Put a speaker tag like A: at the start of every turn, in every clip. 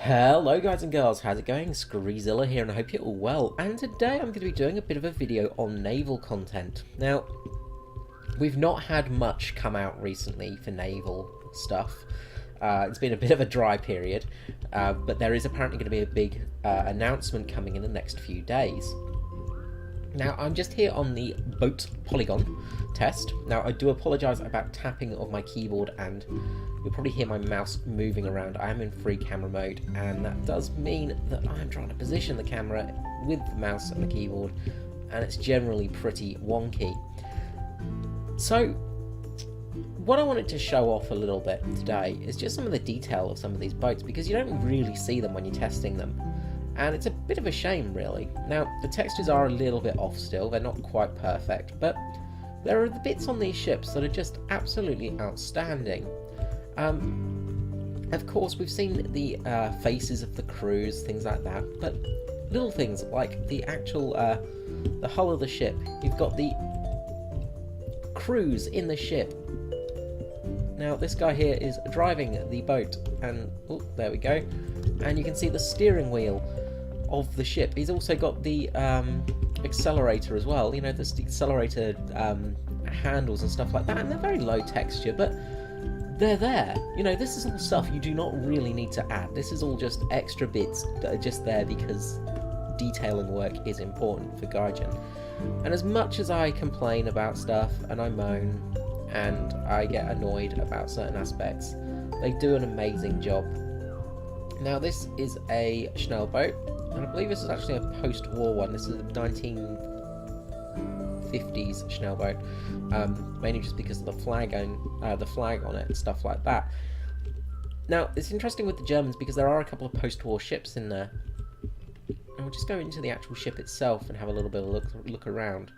A: Hello guys and girls, how's it going? Screezilla here and I hope you're all well, and today I'm going to be doing a bit of a video on naval content. Now, we've not had much come out recently for naval stuff. It's been a bit of a dry period, but there is apparently going to be a big announcement coming in the next few days. Now, I'm just here on the boat polygon test. Now, I do apologise about tapping of my keyboard, and you'll probably hear my mouse moving around. I am in free camera mode, and that does mean that I'm trying to position the camera with the mouse and the keyboard, and it's generally pretty wonky. So, what I wanted to show off a little bit today is just some of the detail of some of these boats, because you don't really see them when you're testing them. And it's a bit of a shame, really. Now, the textures are a little bit off still, they're not quite perfect, but there are the bits on these ships that are just absolutely outstanding. Of course, we've seen the faces of the crews, things like that, but little things like the actual, the hull of the ship. You've got the crews in the ship. Now, this guy here is driving the boat, and, oh, there we go, and you can see the steering wheel of the ship. He's also got the accelerator as well, you know, the accelerator handles and stuff like that, and they're very low texture, but they're there. You know, this is all stuff you do not really need to add. This is all just extra bits that are just there because detailing work is important for Gaijin. And as much as I complain about stuff, and I moan, and I get annoyed about certain aspects, they do an amazing job. Now, this is a Schnell boat, and I believe this is actually a post-war one. This is a 1950s Schnell boat, mainly just because of the flag on it and stuff like that. Now, it's interesting with the Germans because there are a couple of post-war ships in there. And we'll just go into the actual ship itself and have a little bit of a look around.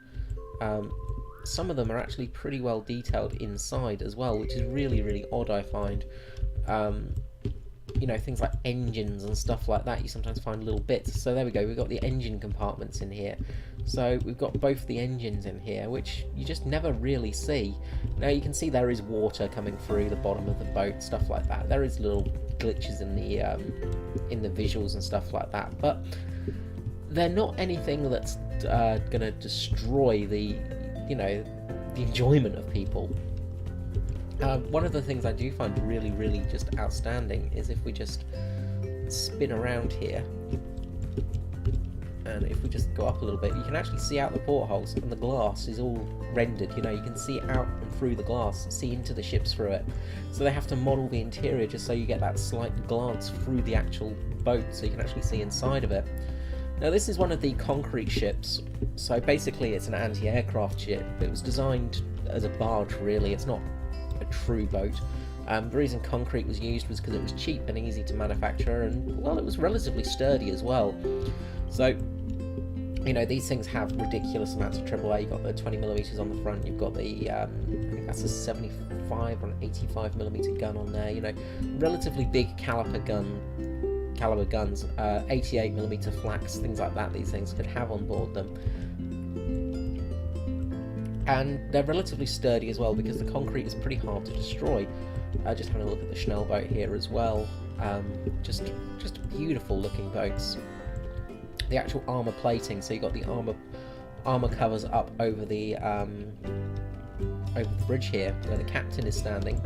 A: Some of them are actually pretty well detailed inside as well, which is really, really odd, I find. You know, things like engines and stuff like that, you sometimes find little bits. So there we go, we've got the engine compartments in here. So we've got both the engines in here, which you just never really see. Now you can see there is water coming through the bottom of the boat, stuff like that. There is little glitches in the visuals and stuff like that, but they're not anything that's gonna destroy the, you know, the enjoyment of people. One of the things I do find really, really just outstanding is if we just spin around here, and if we just go up a little bit, you can actually see out the portholes, and the glass is all rendered. You know, you can see out and through the glass, see into the ships through it. So they have to model the interior just so you get that slight glance through the actual boat, so you can actually see inside of it. Now, this is one of the concrete ships, so basically it's an anti-aircraft ship. It was designed as a barge, really. It's not a true boat. The reason concrete was used was because it was cheap and easy to manufacture, and, well, it was relatively sturdy as well. So, you know, these things have ridiculous amounts of AAA. You've got the 20mm on the front, you've got the, I think that's a 75 or an 85mm gun on there, you know, relatively big caliber guns, 88mm flaks, things like that these things could have on board them. And they're relatively sturdy as well because the concrete is pretty hard to destroy. Just having a look at the Schnell boat here as well. Just beautiful looking boats. The actual armour plating, so you've got the armour covers up over the bridge here where the captain is standing,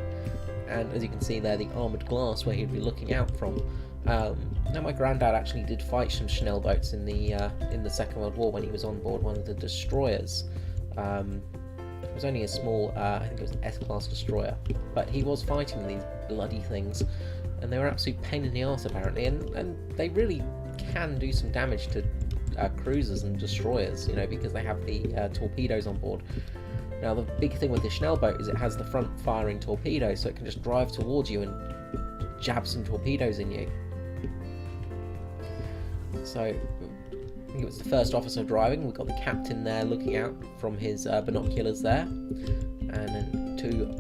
A: and as you can see there, the armoured glass where he'd be looking out from. Now, my granddad actually did fight some Schnell boats in the Second World War when he was on board one of the destroyers. It was only a small, I think it was an S-class destroyer, but he was fighting these bloody things, and they were absolute pain in the arse apparently, and they really can do some damage to cruisers and destroyers, you know, because they have the torpedoes on board. Now, the big thing with the Schnell boat is it has the front firing torpedo, so it can just drive towards you and jab some torpedoes in you. So, I think it was the first officer driving. We've got the captain there looking out from his binoculars there, and then two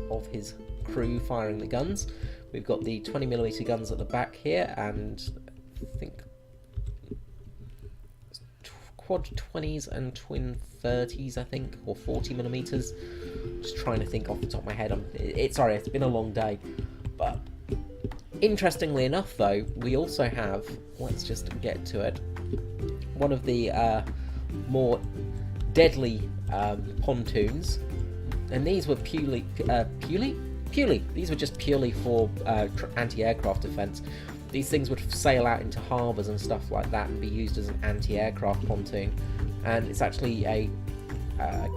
A: of his crew firing the guns. We've got the 20mm guns at the back here, and I think quad 20s and twin 30s, I think, or 40mm. Just trying to think off the top of my head. Sorry, it's been a long day, but Interestingly enough, though, we also have, let's just get to it, one of the more deadly pontoons, and these were purely. These were just purely for anti-aircraft defence. These things would sail out into harbours and stuff like that and be used as an anti-aircraft pontoon. And it's actually a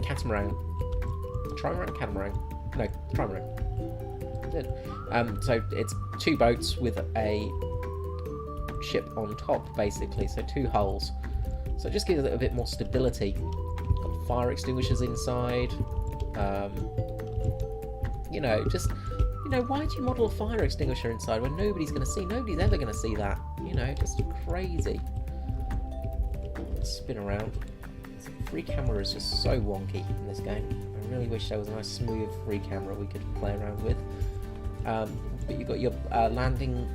A: catamaran. Catamaran? No, trimaran. So it's two boats with a ship on top, basically. So two hulls. So it just gives it a bit more stability. Got fire extinguishers inside. Why do you model a fire extinguisher inside when nobody's going to see? Nobody's ever going to see that. Just crazy. Let's spin around. Free camera is just so wonky in this game. I really wish there was a nice smooth free camera we could play around with. But you've got your landing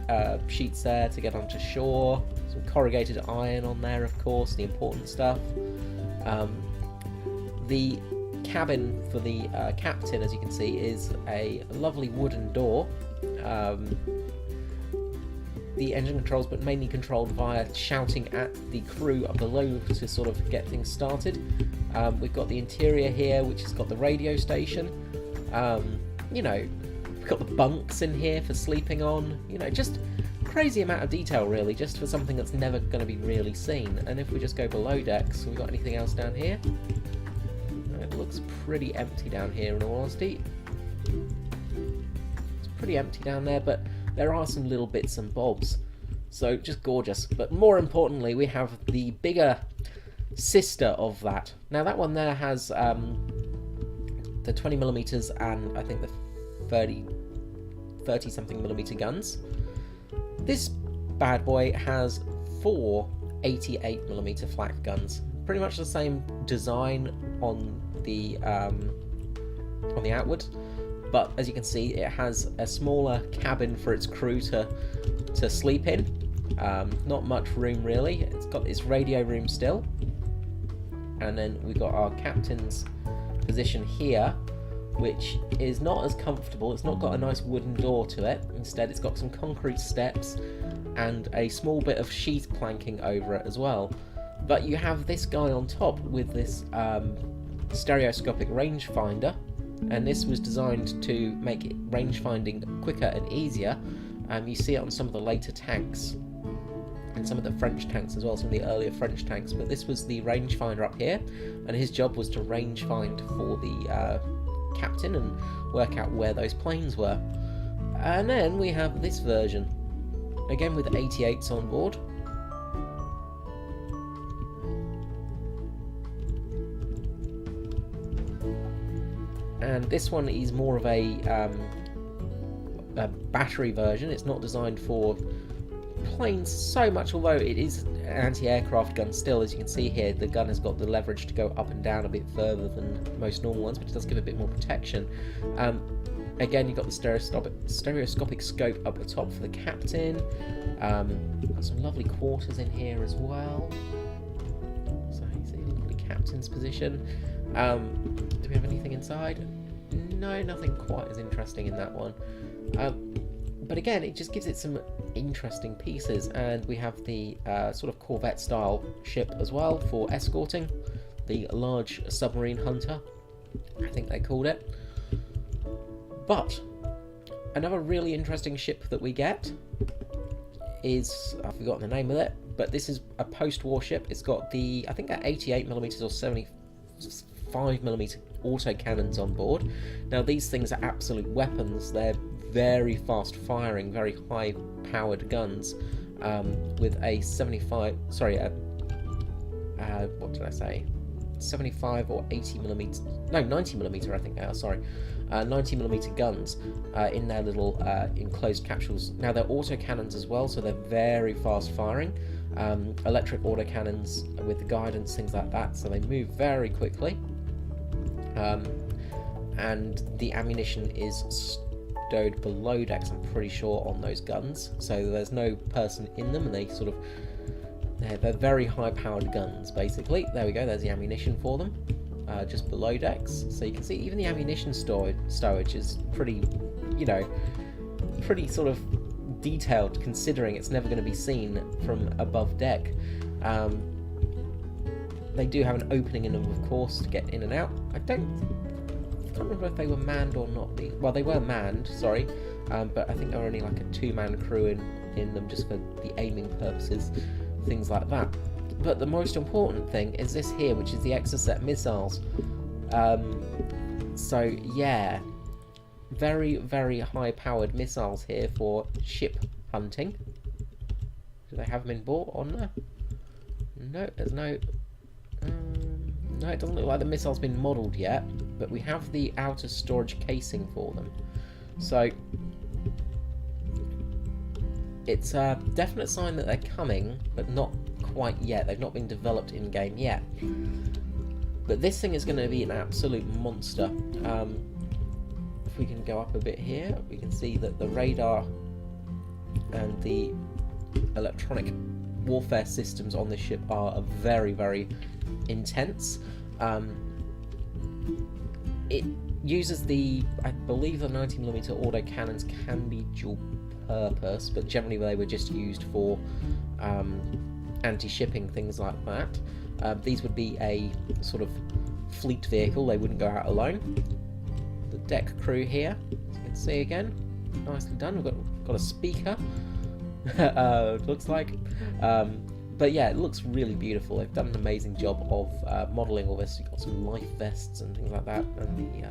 A: sheets there to get onto shore. Some corrugated iron on there, of course, the important stuff. The cabin for the captain, as you can see, is a lovely wooden door. The engine controls, but mainly controlled via shouting at the crew up below to sort of get things started. We've got the interior here, which has got the radio station. We've got the bunks in here for sleeping on. Just crazy amount of detail, really, just for something that's never going to be really seen. And if we just go below decks, have we got anything else down here? It looks pretty empty down here, in all honesty. It's pretty empty down there, but there are some little bits and bobs. So, just gorgeous. But more importantly, we have the bigger sister of that. Now, that one there has the 20mm and I think the 30-something millimeter guns. This bad boy has 4 88mm flak guns. Pretty much the same design on the outward, but as you can see, it has a smaller cabin for its crew to sleep in. Not much room really. It's got its radio room still, and then we've got our captain's position here, which is not as comfortable. It's not got a nice wooden door to it. Instead, it's got some concrete steps and a small bit of sheet planking over it as well. But you have this guy on top with this stereoscopic rangefinder, and this was designed to make it range finding quicker and easier. You see it on some of the later tanks and some of the French tanks as well, some of the earlier French tanks. But this was the rangefinder up here, and his job was to range find for the captain and work out where those planes were. And then we have this version, again with 88s on board. And this one is more of a battery version. It's not designed for planes so much, although it is an anti-aircraft gun still. As you can see here, the gun has got the leverage to go up and down a bit further than most normal ones, but it does give a bit more protection. Again, you've got the stereoscopic scope up the top for the captain. Got some lovely quarters in here as well. So you see a lovely captain's position. Do we have anything inside? No, nothing quite as interesting in that one. But again, it just gives it some interesting pieces, and we have the sort of Corvette style ship as well for escorting, the large submarine hunter, I think they called it. But another really interesting ship that we get is, I've forgotten the name of it, but this is a post-war ship. It's got the, I think, 88mm or 75mm auto cannons on board. Now these things are absolute weapons. They're very fast firing, very high powered guns, with a 75 or 80mm, no, 90mm I think they are, sorry, 90mm guns in their little enclosed capsules. Now they're auto cannons as well, so they're very fast firing, electric autocannons with guidance, things like that, so they move very quickly. And the ammunition is stowed below decks, I'm pretty sure, on those guns, so there's no person in them, and they sort of, they're very high powered guns basically. There we go, there's the ammunition for them, just below decks. So you can see even the ammunition stowage is pretty, you know, pretty sort of detailed, considering it's never going to be seen from above deck. They do have an opening in them, of course, to get in and out. I can't remember if they were manned or not. Well, they were manned, sorry, but I think there were only like a 2-man crew in them just for the aiming purposes, things like that. But the most important thing is this here, which is the Exocet missiles. So yeah, very, very high-powered missiles here for ship hunting. Do they have them in port on there? No, there's no... no, it doesn't look like the missile's been modelled yet, but we have the outer storage casing for them. So it's a definite sign that they're coming, but not quite yet. They've not been developed in-game yet. But this thing is going to be an absolute monster. If we can go up a bit here, we can see that the radar and the electronic warfare systems on this ship are very, very intense. It uses I believe the 90mm autocannons can be dual purpose, but generally they were just used for anti-shipping, things like that. These would be a sort of fleet vehicle, they wouldn't go out alone. The deck crew here, as you can see again, nicely done. We've got a speaker, it looks like. But yeah, it looks really beautiful. They've done an amazing job of modelling all this. You've got some life vests and things like that, and the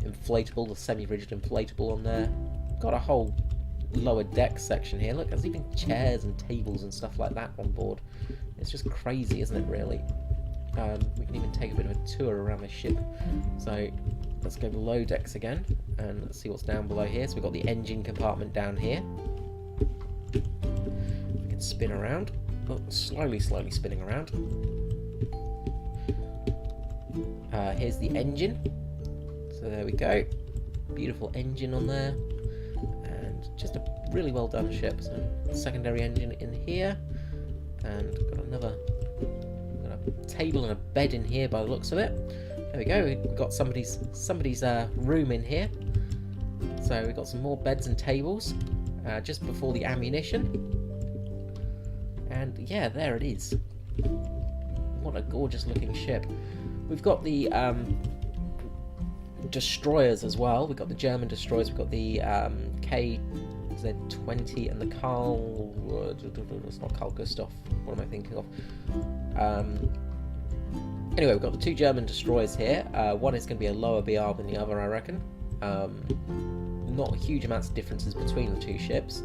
A: inflatable, the semi-rigid inflatable on there. Got a whole lower deck section here. Look, there's even chairs and tables and stuff like that on board. It's just crazy, isn't it, really? We can even take a bit of a tour around the ship. So let's go below decks again, and let's see what's down below here. So we've got the engine compartment down here. We can spin around. Oh, slowly spinning around. Here's the engine. So there we go. Beautiful engine on there. And just a really well done ship. So secondary engine in here. And got a table and a bed in here by the looks of it. There we go. We've got somebody's room in here. So we've got some more beds and tables just before the ammunition. And yeah, there it is. What a gorgeous looking ship. We've got the destroyers as well. We've got the German destroyers. We've got the KZ-20 and the Carl... it's not Carl Gustav. What am I thinking of? Anyway, we've got the 2 German destroyers here. One is going to be a lower BR than the other, I reckon. Not huge amounts of differences between the 2 ships.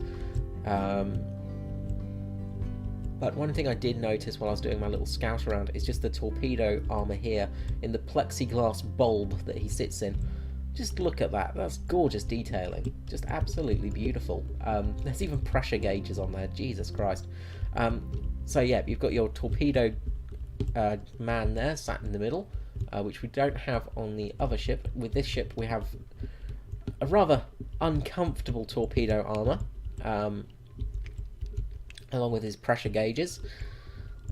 A: But one thing I did notice while I was doing my little scout around is just the torpedo armour here in the plexiglass bulb that he sits in. Just look at that, that's gorgeous detailing, just absolutely beautiful. There's even pressure gauges on there, Jesus Christ. So yeah, you've got your torpedo man there, sat in the middle, which we don't have on the other ship. With this ship we have a rather uncomfortable torpedo armour, along with his pressure gauges,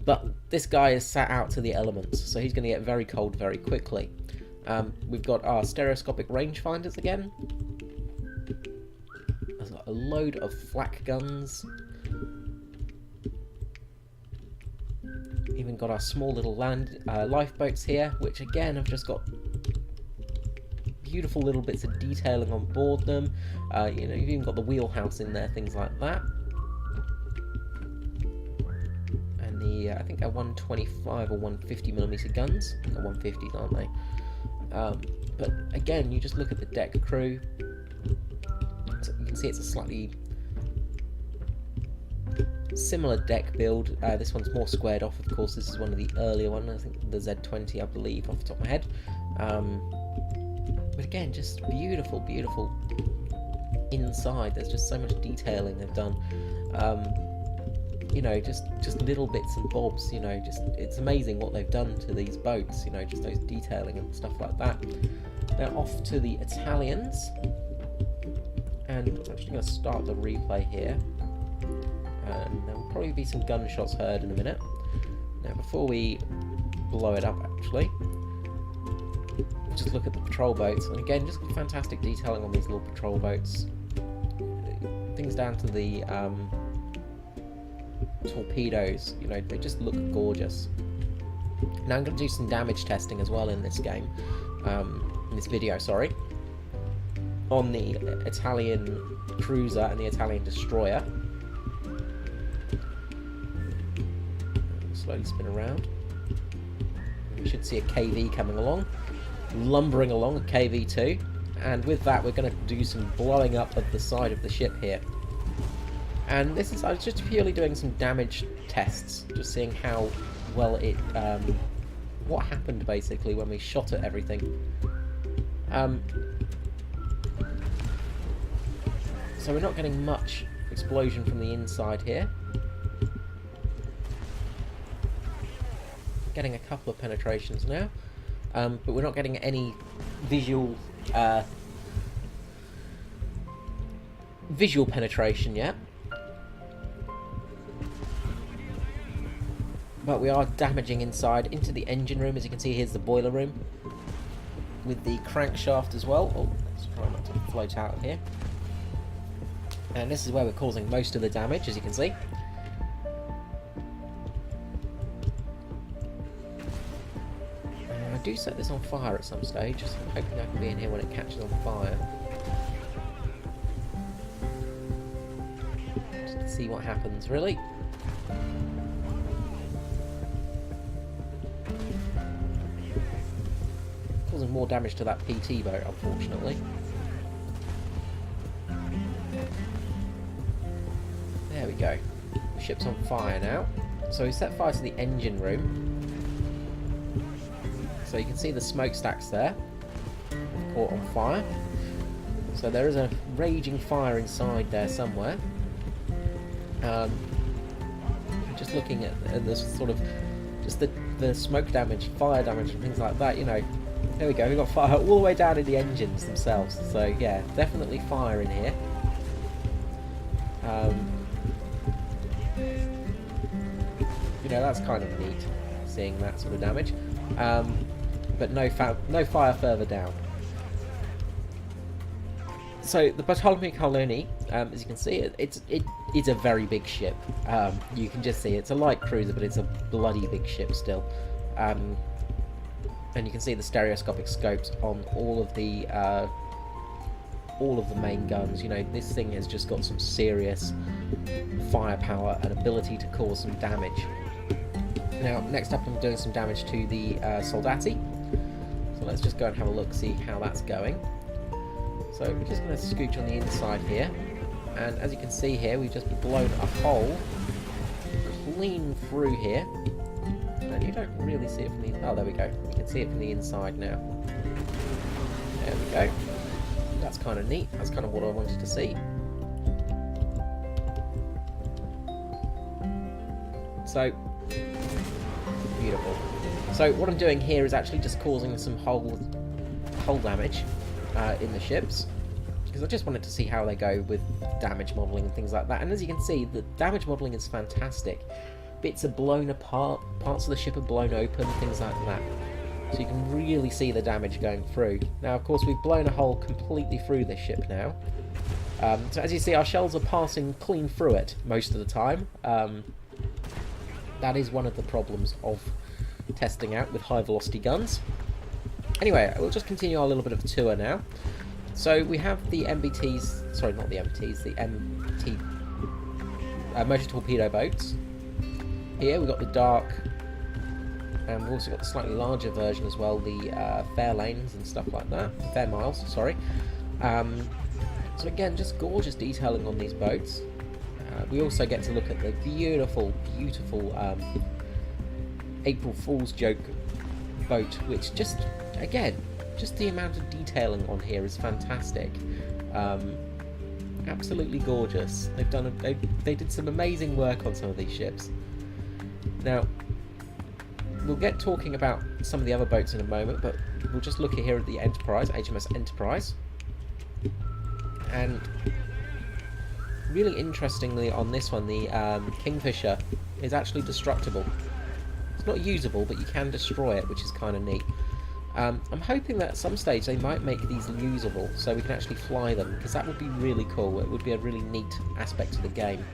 A: but this guy is sat out to the elements, so he's going to get very cold very quickly. We've got our stereoscopic rangefinders again. There's got a load of flak guns. Even got our small little lifeboats here, which again have just got beautiful little bits of detailing on board them. You know, you've even got the wheelhouse in there, things like that. And the I think they're 125 or 150mm guns. They're 150s, aren't they? But again, you just look at the deck crew. So you can see it's a slightly similar deck build. This one's more squared off, of course. This is one of the earlier ones. I think the Z-20, I believe, off the top of my head. But again, just beautiful, beautiful inside. There's just so much detailing they've done. You know, just little bits and bobs, you know, just, it's amazing what they've done to these boats, you know, just those detailing and stuff like that. Now off to the Italians, and I'm actually going to start the replay here, and there will probably be some gunshots heard in a minute. Now before we blow it up, actually, just look at the patrol boats, and again, just fantastic detailing on these little patrol boats. things down to the torpedoes, you know, they just look gorgeous. Now I'm going to do some damage testing as well in this game, in this video, sorry, on the Italian cruiser and the Italian destroyer. Slowly spin around. We should see a KV coming along, lumbering along, a KV2, and with that we're going to do some blowing up of the side of the ship here. And this is, I was just purely doing some damage tests, just seeing how well it, what happened basically when we shot at everything. So we're not getting much explosion from the inside here. Getting a couple of penetrations now, but we're not getting any visual penetration yet. But we are damaging inside into the engine room. As you can see, here's the boiler room with the crankshaft as well. Oh, let's try not to float out of here. And this is where we're causing most of the damage, as you can see. I do set this on fire at some stage, so I'm hoping I can be in here when it catches on fire. Just to see what happens, really. Causing more damage to that PT boat, unfortunately. There we go. The ship's on fire now. So we set fire to the engine room. So you can see the smokestacks there, caught on fire. So there is a raging fire inside there somewhere. Just looking at the sort of, just the smoke damage, fire damage and things like that, you know. There we go, we've got fire all the way down in the engines themselves. So yeah, definitely fire in here. You know, that's kind of neat, seeing that sort of damage. But no fire further down. So the Bartolome Coloni, as you can see, it's a very big ship. You can just see it's a light cruiser, but it's a bloody big ship still. And you can see the stereoscopic scopes on all of the main guns. You know, this thing has just got some serious firepower and ability to cause some damage. Now, next up I'm doing some damage to the Soldati. So let's just go and have a look, see how that's going. So we're just going to scooch on the inside here. And as you can see here, we've just blown a hole clean through here. And you don't really see it from the... Oh, there we go. You can see it from the inside now. There we go. That's kind of neat. That's kind of what I wanted to see. So, beautiful. So what I'm doing here is actually just causing some hull damage in the ships, because I just wanted to see how they go with damage modelling and things like that. And as you can see, the damage modelling is fantastic. Bits are blown apart, parts of the ship are blown open, things like that. So you can really see the damage going through. Now, of course, we've blown a hole completely through this ship now. So as you see, our shells are passing clean through it most of the time. That is one of the problems of testing out with high velocity guns. Anyway, we'll just continue our little bit of a tour now. So we have the MBTs, sorry, not the MBTs, the MT motor torpedo boats. Here we've got the dark, and we've also got the slightly larger version as well, the fair lanes and stuff like that, fair miles, sorry. So again, just gorgeous detailing on these boats. We also get to look at the beautiful, beautiful April Fool's joke boat, which just, again, just the amount of detailing on here is fantastic. Absolutely gorgeous. They did some amazing work on some of these ships. Now, we'll get talking about some of the other boats in a moment, but we'll just look here at the Enterprise, HMS Enterprise. And really interestingly on this one, the Kingfisher is actually destructible. It's not usable, but you can destroy it, which is kind of neat. I'm hoping that at some stage they might make these usable so we can actually fly them, because that would be really cool. It would be a really neat aspect to the game.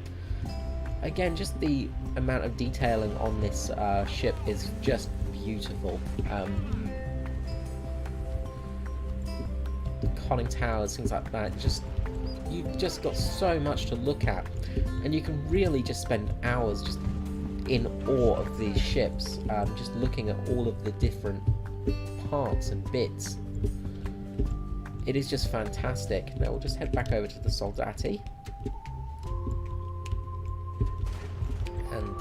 A: Again, just the amount of detailing on this ship is just beautiful. Conning towers, things like that, you've just got so much to look at, and you can really just spend hours just in awe of these ships, just looking at all of the different parts and bits. It is just fantastic. Now we'll just head back over to the Soldati. And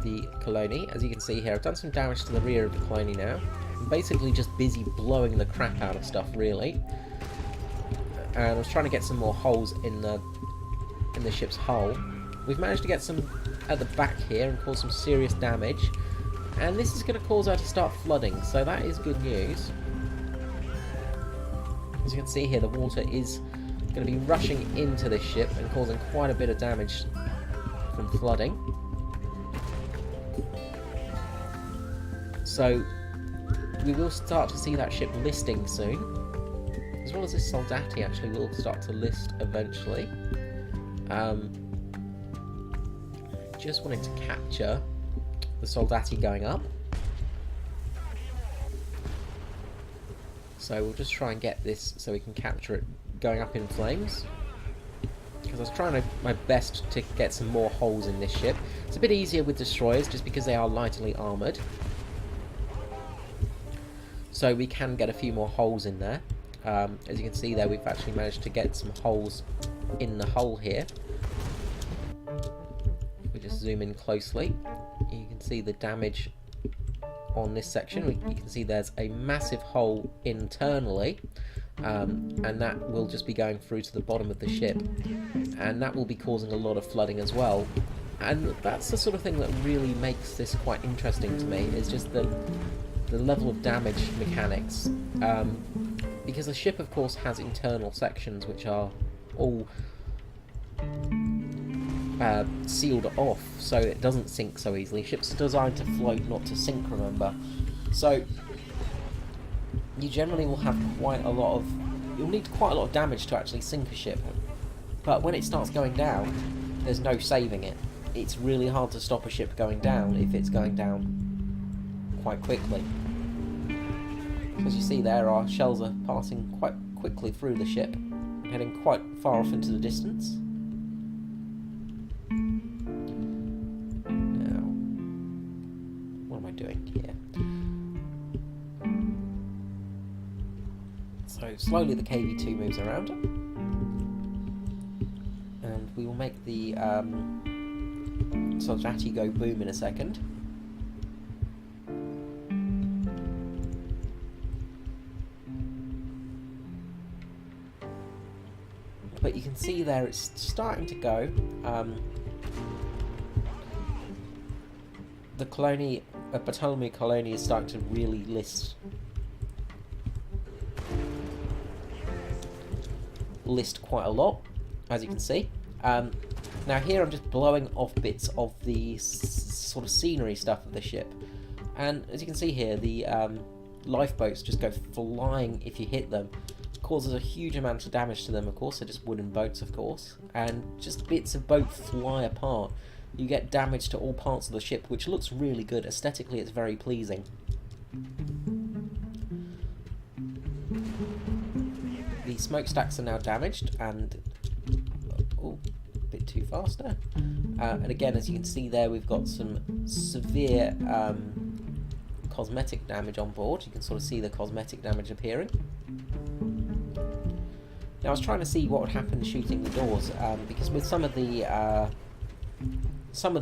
A: the Colony. As you can see here, I've done some damage to the rear of the Colony now. I'm basically just busy blowing the crap out of stuff, really. And I was trying to get some more holes in the ship's hull. We've managed to get some at the back here and cause some serious damage. And this is going to cause her to start flooding, so that is good news. As you can see here, the water is going to be rushing into this ship and causing quite a bit of damage from flooding. So we will start to see that ship listing soon, as well as this Soldati actually will start to list eventually. Just wanted to capture the Soldati going up. So we'll just try and get this so we can capture it going up in flames. Because I was trying my best to get some more holes in this ship. It's a bit easier with destroyers just because they are lightly armoured. So we can get a few more holes in there. As you can see there, we've actually managed to get some holes in the hull here. We just zoom in closely. You can see the damage on this section. You can see there's a massive hole internally, and that will just be going through to the bottom of the ship, and that will be causing a lot of flooding as well. And that's the sort of thing that really makes this quite interesting to me, is just the level of damage mechanics, because the ship of course has internal sections which are all sealed off so it doesn't sink so easily. Ships are designed to float, not to sink, remember. So you generally will have you'll need quite a lot of damage to actually sink a ship. But when it starts going down, there's no saving it. It's really hard to stop a ship going down if it's going down quite quickly. So as you see there, our shells are passing quite quickly through the ship, heading quite far off into the distance. Doing here. So slowly the KV-2 moves around, and we will make the Soldati go boom in a second. But you can see there it's starting to go. The colony, Ptolemy colony, is starting to really list quite a lot, as you can see. Now here I'm just blowing off bits of the sort of scenery stuff of the ship, and as you can see here, the lifeboats just go flying if you hit them. Causes a huge amount of damage to them, of course. They're just wooden boats, of course, and just bits of boat fly apart. You get damage to all parts of the ship, which looks really good. Aesthetically, it's very pleasing. The smokestacks are now damaged, and oh, a bit too fast there. And again, as you can see there, we've got some severe cosmetic damage on board. You can sort of see the cosmetic damage appearing. Now, I was trying to see what would happen shooting the doors, because with some of the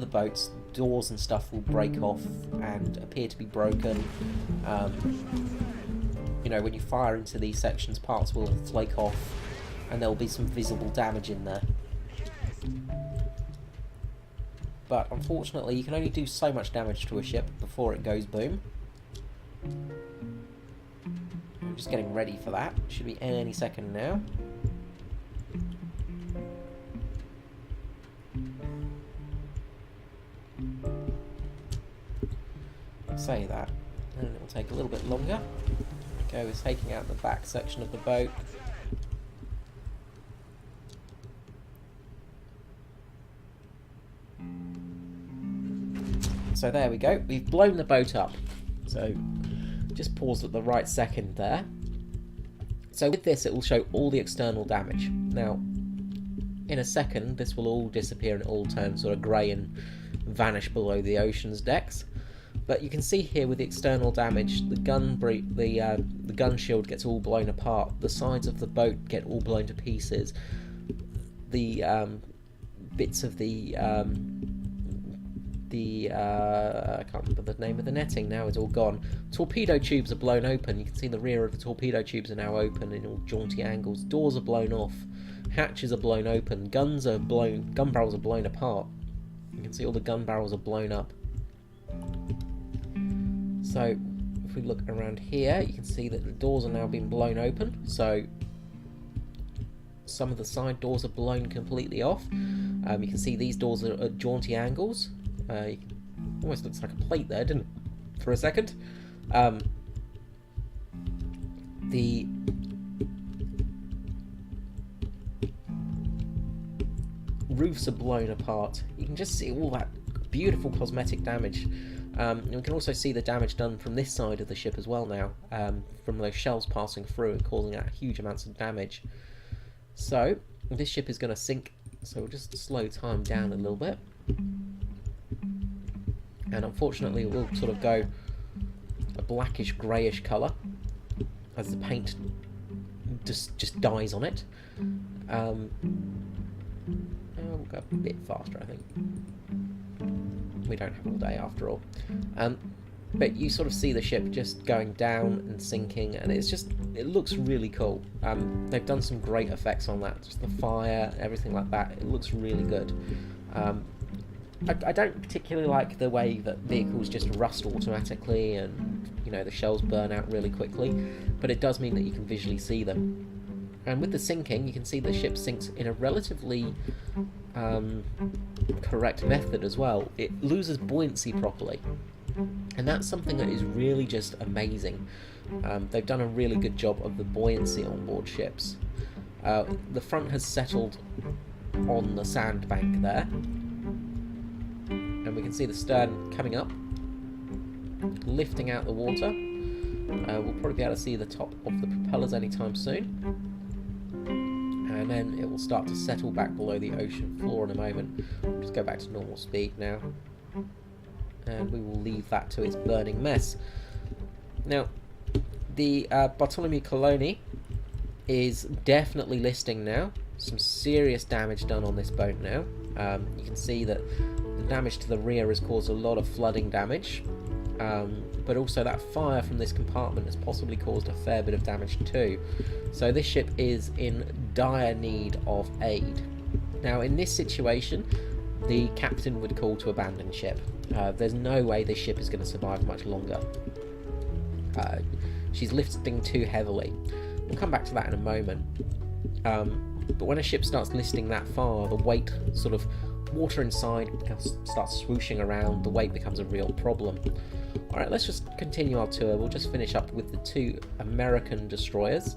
A: boats, doors and stuff will break off and appear to be broken. You know, when you fire into these sections, parts will flake off, and there will be some visible damage in there. But unfortunately, you can only do so much damage to a ship before it goes boom. I'm just getting ready for that. Should be any second now. Say that, and it will take a little bit longer. Go is taking out the back section of the boat. So there we go, we've blown the boat up. So just paused at the right second there. So with this it will show all the external damage. Now in a second this will all disappear and it all turn sort of grey and vanish below the ocean's decks. But you can see here with the external damage, the gun shield gets all blown apart, the sides of the boat get all blown to pieces, the bits of the I can't remember the name of the netting now, is all gone. Torpedo tubes are blown open. You can see the rear of the torpedo tubes are now open in all jaunty angles. Doors are blown off. Hatches are blown open. Gun barrels are blown apart. You can see all the gun barrels are blown up. So if we look around here, you can see that the doors are now being blown open. So some of the side doors are blown completely off. You can see these doors are at jaunty angles. Almost looks like a plate there, didn't it? For a second. The roofs are blown apart. You can just see all that beautiful cosmetic damage. And we can also see the damage done from this side of the ship as well now, from those shells passing through and causing out huge amounts of damage. So this ship is going to sink, so we'll just slow time down a little bit. And unfortunately it will sort of go a blackish greyish colour as the paint just dies on it. We'll go a bit faster, I think. We don't have all day after all. But you sort of see the ship just going down and sinking, and it looks really cool. They've done some great effects on that, just the fire, everything like that. It looks really good. I don't particularly like the way that vehicles just rust automatically and, you know, the shells burn out really quickly, but it does mean that you can visually see them. And with the sinking, you can see the ship sinks in a relatively correct method as well. It loses buoyancy properly, and that's something that is really just amazing. They've done a really good job of the buoyancy on board ships. The front has settled on the sandbank there, and we can see the stern coming up, lifting out the water. We'll probably be able to see the top of the propellers anytime soon. And then it will start to settle back below the ocean floor in a moment. We'll just go back to normal speed now. And we will leave that to its burning mess. Now, the Bartholomew Colony is definitely listing now. Some serious damage done on this boat now. You can see that the damage to the rear has caused a lot of flooding damage. But also that fire from this compartment has possibly caused a fair bit of damage too. So this ship is in dire need of aid. Now in this situation, the captain would call to abandon ship. There's no way this ship is going to survive much longer. She's lifting too heavily. We'll come back to that in a moment. But when a ship starts listing that far, the weight sort of water inside starts swooshing around, the weight becomes a real problem. Alright, let's just continue our tour. We'll just finish up with the two American destroyers.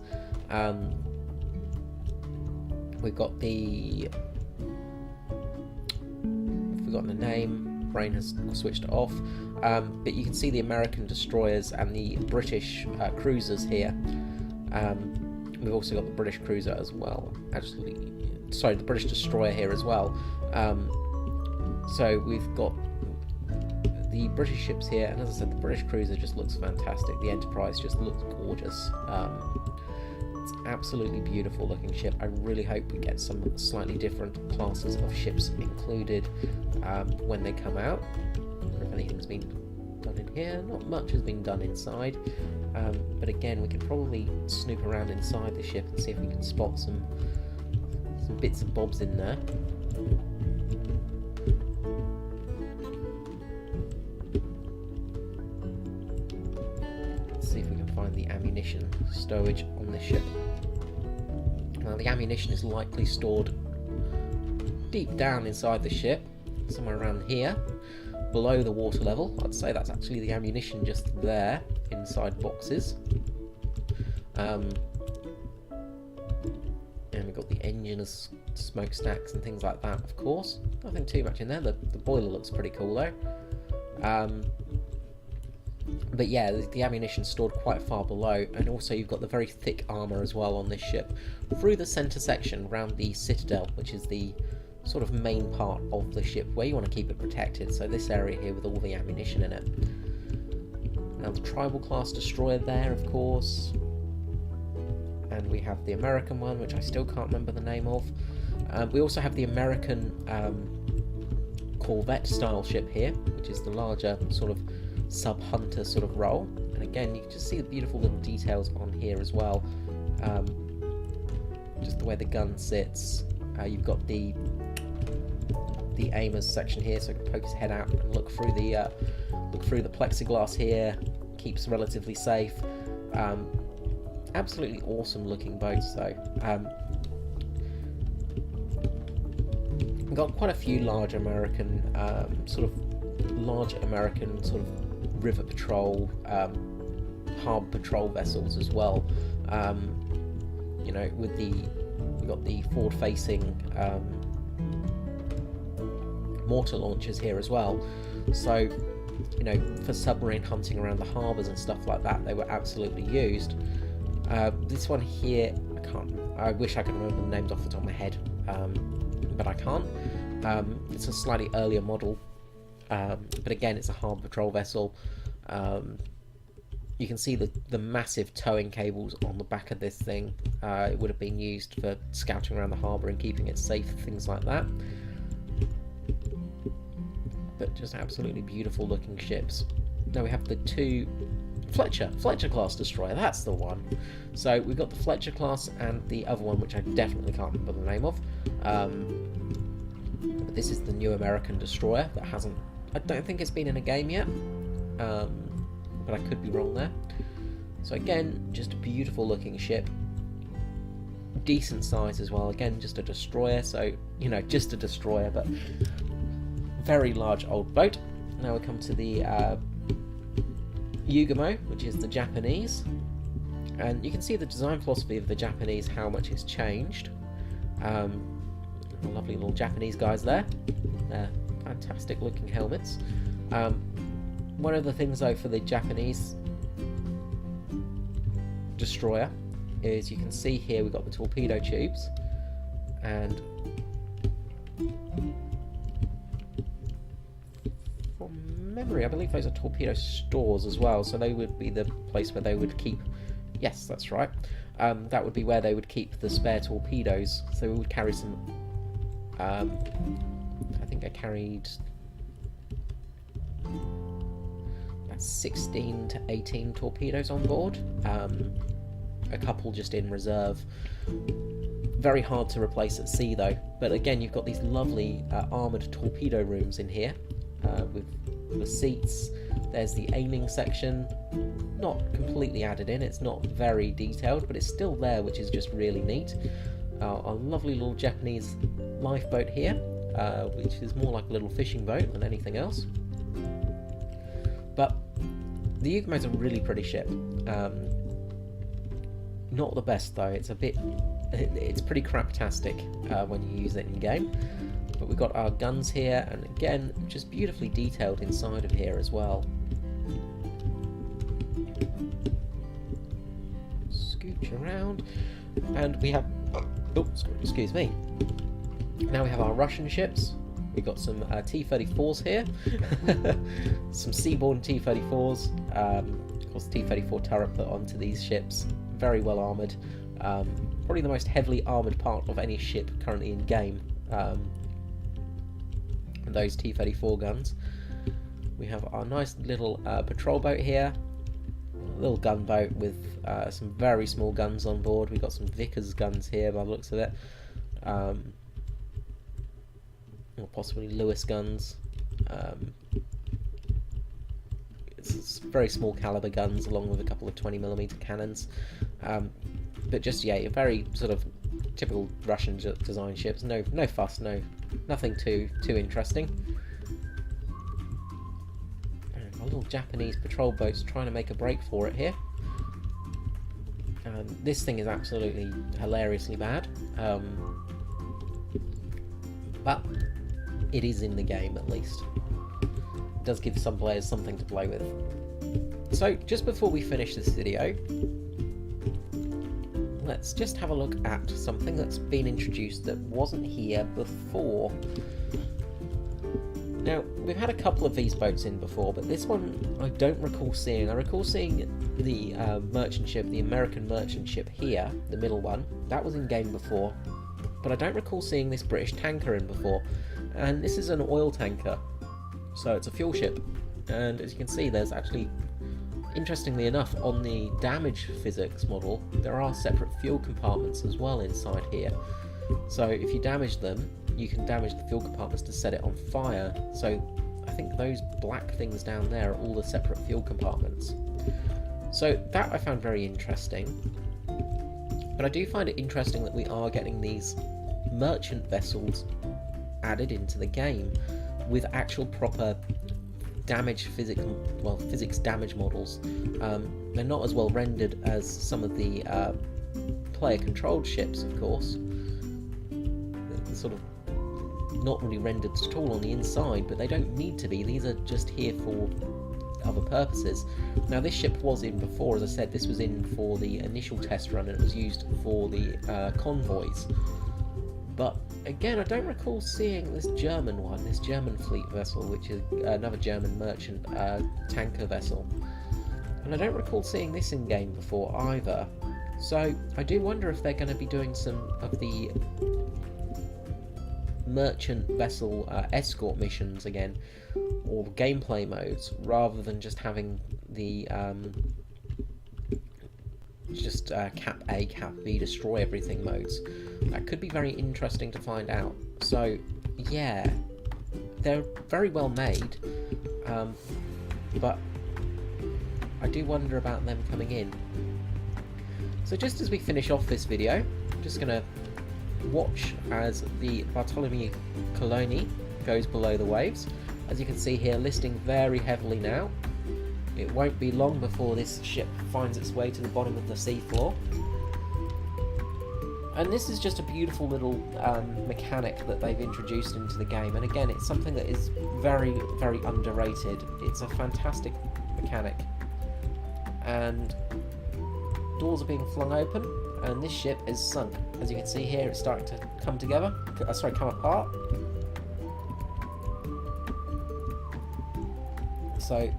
A: We've got the... I've forgotten the name, brain has switched off. But you can see the American destroyers and the British cruisers here. We've also got the British cruiser as well. Actually, sorry, the British destroyer here as well. So we've got the British ships here, and as I said, the British cruiser just looks fantastic. The Enterprise just looks gorgeous. It's absolutely beautiful looking ship. I really hope we get some slightly different classes of ships included when they come out. I wonder if anything's been done in here. Not much has been done inside, but again, we can probably snoop around inside the ship and see if we can spot some bits and bobs in there. Let's see if we can find the ammunition stowage on this ship. Now, the ammunition is likely stored deep down inside the ship, somewhere around here. below the water level. I'd say that's actually the ammunition just there, inside boxes. And we've got the engine as smokestacks and things like that, of course. Nothing too much in there. The boiler looks pretty cool though. But yeah, the ammunition's stored quite far below, and also you've got the very thick armour as well on this ship. Through the centre section, around the citadel, which is the sort of main part of the ship where you want to keep it protected, so this area here with all the ammunition in it. Now the tribal class destroyer there, of course. And we have the American one, which I still can't remember the name of. We also have the American Corvette style ship here, which is the larger sort of sub-hunter sort of role. And again, you can just see the beautiful little details on here as well. Just the way the gun sits. You've got the aimer's section here, so you can poke his head out and look through the plexiglass here. Keeps relatively safe. Absolutely awesome looking boats though. We've got quite a few large American sort of river patrol, harbour patrol vessels as well. You know, we've got the forward-facing mortar launchers here as well. So, you know, for submarine hunting around the harbours and stuff like that, they were absolutely used. This one here, I wish I could remember the names off the top of my head, but I can't. It's a slightly earlier model, but again, it's a harbour patrol vessel. You can see the massive towing cables on the back of this thing. It would have been used for scouting around the harbour and keeping it safe, things like that. But just absolutely beautiful looking ships. Now we have the two Fletcher class destroyer, that's the one. So we've got the Fletcher class and the other one, which I definitely can't remember the name of. But this is the new American destroyer that hasn't, I don't think it's been in a game yet, but I could be wrong there. So again, just a beautiful looking ship, decent size as well. Again, just a destroyer, so you know, just a destroyer, but very large old boat. Now we come to the Yugamo, which is the Japanese, and you can see the design philosophy of the Japanese, how much it's changed. Lovely little Japanese guys there. Fantastic looking helmets. One of the things though for the Japanese destroyer is you can see here we've got the torpedo tubes, and from memory I believe those are torpedo stores as well, so they would be the place where they would keep, yes that's right, that would be where they would keep the spare torpedoes. So we would carry some, I think I carried 16 to 18 torpedoes on board, a couple just in reserve. Very hard to replace at sea though, but again you've got these lovely armoured torpedo rooms in here, with the seats. There's the aiming section, not completely added in, it's not very detailed, but it's still there, which is just really neat. A lovely little Japanese lifeboat here, which is more like a little fishing boat than anything else. But the Yugamo's a really pretty ship. Not the best though, it's pretty craptastic when you use it in game. But we've got our guns here, and again, just beautifully detailed inside of here as well. Scooch around, and we have, oh, excuse me. Now we have our Russian ships. We've got some T-34s here, some Seaborn T-34s, of course the T-34 turret put onto these ships, very well armoured, probably the most heavily armoured part of any ship currently in game, those T-34 guns. We have our nice little patrol boat here, a little gunboat with some very small guns on board. We've got some Vickers guns here by the looks of it. Or possibly Lewis guns. It's very small caliber guns along with a couple of 20mm cannons. But just, yeah, very sort of typical Russian design ships. No fuss, nothing too interesting. little Japanese patrol boat's trying to make a break for it here. This thing is absolutely hilariously bad, but it is in the game at least. It does give some players something to play with. So just before we finish this video, let's just have a look at something that's been introduced that wasn't here before. Now, we've had a couple of these boats in before, but this one I don't recall seeing. I recall seeing the merchant ship, the American merchant ship here, the middle one. That was in game before, but I don't recall seeing this British tanker in before. And this is an oil tanker, so it's a fuel ship. And as you can see, there's actually, interestingly enough, on the damage physics model, there are separate fuel compartments as well inside here. So if you damage them, you can damage the fuel compartments to set it on fire. So I think those black things down there are all the separate fuel compartments. So that I found very interesting. But I do find it interesting that we are getting these merchant vessels added into the game with actual proper damage physics damage models. They're not as well rendered as some of the player controlled ships, of course. They're sort of not really rendered at all on the inside, but they don't need to be. These are just here for other purposes. Now, this ship was in before, as I said. This was in for the initial test run, and it was used for the convoys. But again, I don't recall seeing this German one, this German fleet vessel, which is another German merchant tanker vessel. And I don't recall seeing this in game before either. So I do wonder if they're going to be doing some of the merchant vessel escort missions again, or gameplay modes, rather than just having the cap A, cap B, destroy everything modes. That could be very interesting to find out. So yeah, they're very well made, but I do wonder about them coming in. So just as we finish off this video, I'm just going to watch as the Bartholomew Colony goes below the waves. As you can see here, listing very heavily now. It won't be long before this ship finds its way to the bottom of the seafloor. And this is just a beautiful little mechanic that they've introduced into the game. And again, it's something that is very, very underrated. It's a fantastic mechanic. And doors are being flung open, and this ship is sunk. As you can see here, it's starting to come together. Come apart. So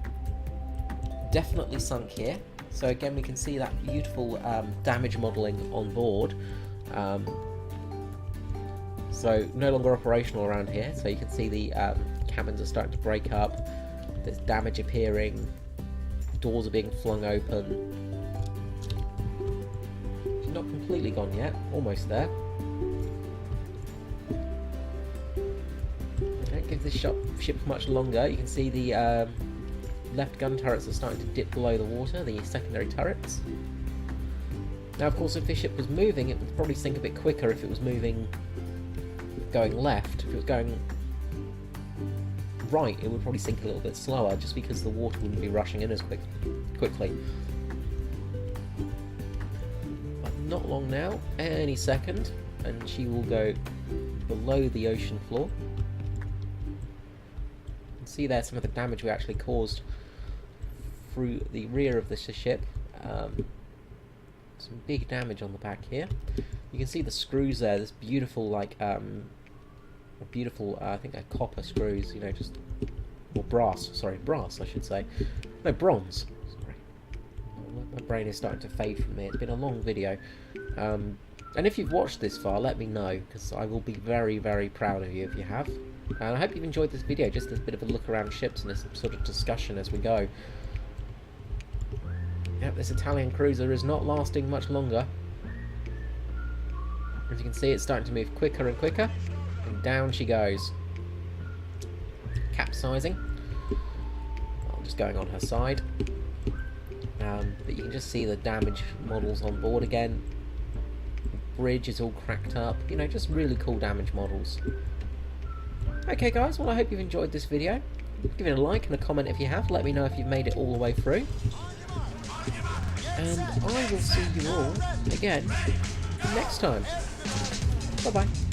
A: definitely sunk here. So again, we can see that beautiful damage modelling on board. So no longer operational around here. So you can see the cabins are starting to break up. There's damage appearing. Doors are being flung open. It's not completely gone yet. Almost there. Don't give this ship much longer. You can see the left gun turrets are starting to dip below the water, the secondary turrets. Now, of course, if this ship was moving, it would probably sink a bit quicker if it was moving going left. If it was going right, it would probably sink a little bit slower, just because the water wouldn't be rushing in as quickly. But not long now, any second, and she will go below the ocean floor. You can see there some of the damage we actually caused through the rear of the ship. Some big damage on the back here. You can see the screws there. This beautiful, like, I think they're copper screws. You know, just or brass. Sorry, brass, I should say. No, bronze. Sorry, my brain is starting to fade from me. It's been a long video. And if you've watched this far, let me know, because I will be very, very proud of you if you have. And I hope you've enjoyed this video. Just a bit of a look around ships and this sort of discussion as we go. Yep, this Italian cruiser is not lasting much longer. As you can see, it's starting to move quicker and quicker, and down she goes. Capsizing. Well, just going on her side. But you can just see the damage models on board again. The bridge is all cracked up. You know, just really cool damage models. Okay guys, well I hope you've enjoyed this video. Give it a like and a comment if you have. Let me know if you've made it all the way through. And I will see you all again next time. Bye-bye.